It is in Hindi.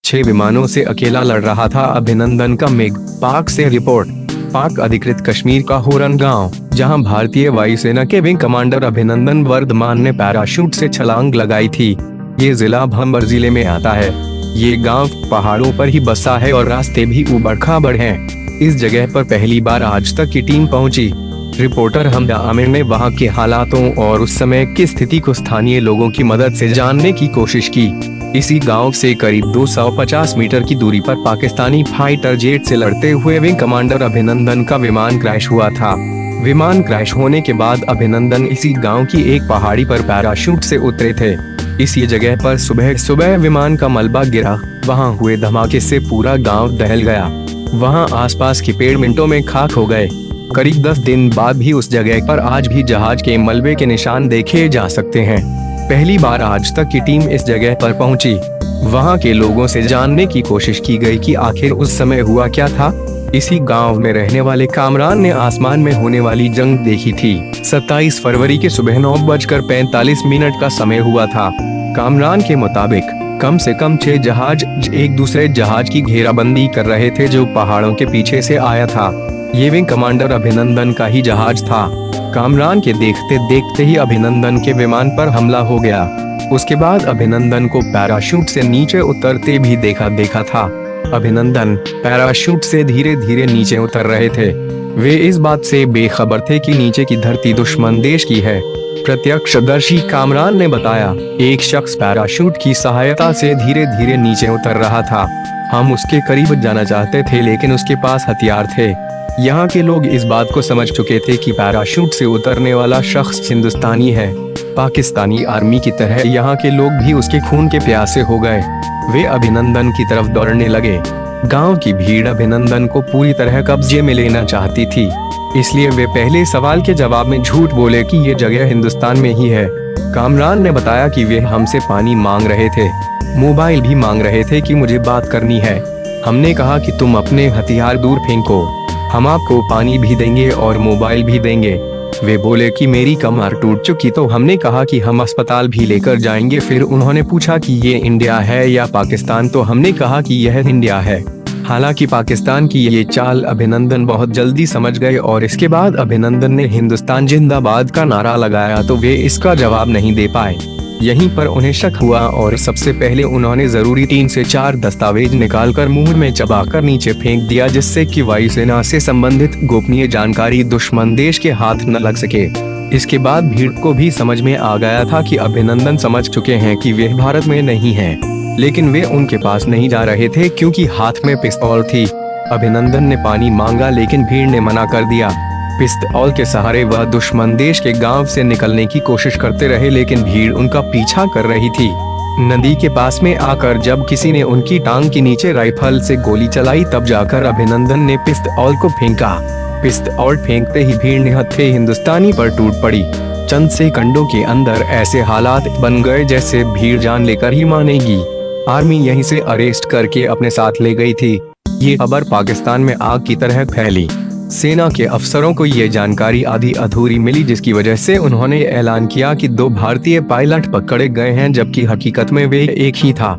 6 विमानों से अकेला लड़ रहा था अभिनंदन का मिग। पाक से रिपोर्ट। पाक अधिकृत कश्मीर का होरन गांव, जहां भारतीय वायुसेना के विंग कमांडर अभिनंदन वर्धमान ने पैराशूट से छलांग लगाई थी। ये जिला भंबर जिले में आता है। ये गांव पहाड़ों पर ही बसा है और रास्ते भी ऊबड़-खाबड़ हैं। इस जगह पर पहली बार आज तक की टीम पहुंची। रिपोर्टर हमजा आमिर ने वहां के हालातों और उस समय की स्थिति को स्थानीय लोगों की मदद से जानने की कोशिश की। इसी गांव से करीब 250 मीटर की दूरी पर पाकिस्तानी फाइटर जेट से लड़ते हुए विंग कमांडर अभिनंदन का विमान क्रैश हुआ था। विमान क्रैश होने के बाद अभिनंदन इसी गांव की एक पहाड़ी पर पैराशूट से उतरे थे। इसी जगह पर सुबह विमान का मलबा गिरा। वहां हुए धमाके से पूरा गांव दहल गया। वहां आसपास के पेड़ मिनटों में खाक हो गए। करीब 10 दिन बाद भी उस जगह पर आज भी जहाज के मलबे के निशान देखे जा सकते हैं। पहली बार आज तक की टीम इस जगह पर पहुंची। वहां के लोगों से जानने की कोशिश की गई कि आखिर उस समय हुआ क्या था। इसी गांव में रहने वाले कामरान ने आसमान में होने वाली जंग देखी थी। 27 फरवरी के सुबह 9:45 का समय हुआ था। कामरान के मुताबिक कम से कम 6 जहाज एक दूसरे जहाज की घेराबंदी कर रहे थे जो पहाड़ों के पीछे से आया था। ये विंग कमांडर अभिनंदन का ही जहाज था। कामरान के देखते देखते ही अभिनंदन के विमान पर हमला हो गया। उसके बाद अभिनंदन को पैराशूट से नीचे उतरते भी देखा था। अभिनंदन पैराशूट से धीरे धीरे नीचे उतर रहे थे। वे इस बात से बेखबर थे कि नीचे की धरती दुश्मन देश की है। प्रत्यक्षदर्शी कामरान ने बताया, एक शख्स पैराशूट की सहायता से धीरे धीरे नीचे उतर रहा था। हम उसके करीब जाना चाहते थे लेकिन उसके पास हथियार थे। यहाँ के लोग इस बात को समझ चुके थे कि पैराशूट से उतरने वाला शख्स हिंदुस्तानी है। पाकिस्तानी आर्मी की तरह यहाँ के लोग भी उसके खून के प्यासे हो गए। वे अभिनंदन की तरफ दौड़ने लगे। गांव की भीड़ अभिनंदन को पूरी तरह कब्जे में लेना चाहती थी, इसलिए वे पहले सवाल के जवाब में झूठ बोले कि ये जगह हिंदुस्तान में ही है। कामरान ने बताया कि वे हमसे पानी मांग रहे थे, मोबाइल भी मांग रहे थे कि मुझे बात करनी है। हमने कहा कि तुम अपने हथियार दूर फेंको, हम आपको पानी भी देंगे और मोबाइल भी देंगे। वे बोले कि मेरी कमर टूट चुकी, तो हमने कहा कि हम अस्पताल भी लेकर जाएंगे। फिर उन्होंने पूछा कि ये इंडिया है या पाकिस्तान, तो हमने कहा कि यह इंडिया है। हालांकि पाकिस्तान की ये चाल अभिनंदन बहुत जल्दी समझ गए और इसके बाद अभिनंदन ने हिंदुस्तान जिंदाबाद का नारा लगाया तो वे इसका जवाब नहीं दे पाए। यहीं पर उन्हें शक हुआ और सबसे पहले उन्होंने जरूरी 3 से 4 दस्तावेज निकालकर मुंह में चबाकर नीचे फेंक दिया, जिससे कि वायुसेना से संबंधित गोपनीय जानकारी दुश्मन देश के हाथ न लग सके। इसके बाद भीड़ को भी समझ में आ गया था कि अभिनंदन समझ चुके हैं कि वे भारत में नहीं हैं, लेकिन वे उनके पास नहीं जा रहे थे क्योंकि हाथ में पिस्तौल थी। अभिनंदन ने पानी मांगा लेकिन भीड़ ने मना कर दिया। पिस्तौल के सहारे वह दुश्मन देश के गांव से निकलने की कोशिश करते रहे लेकिन भीड़ उनका पीछा कर रही थी। नदी के पास में आकर जब किसी ने उनकी टांग के नीचे राइफल से गोली चलाई तब जाकर अभिनंदन ने पिस्तौल को फेंका। पिस्तौल फेंकते ही भीड़ निहत्थे हिंदुस्तानी पर टूट पड़ी। चंद सेकंडों के अंदर ऐसे हालात बन गए जैसे भीड़ जान लेकर ही मानेगी। आर्मी यहीं से अरेस्ट करके अपने साथ ले गई थी। ये खबर पाकिस्तान में आग की तरह फैली। सेना के अफसरों को ये जानकारी आधी अधूरी मिली, जिसकी वजह से उन्होंने ऐलान किया कि 2 भारतीय पायलट पकड़े गए हैं, जबकि हकीकत में वे एक ही था।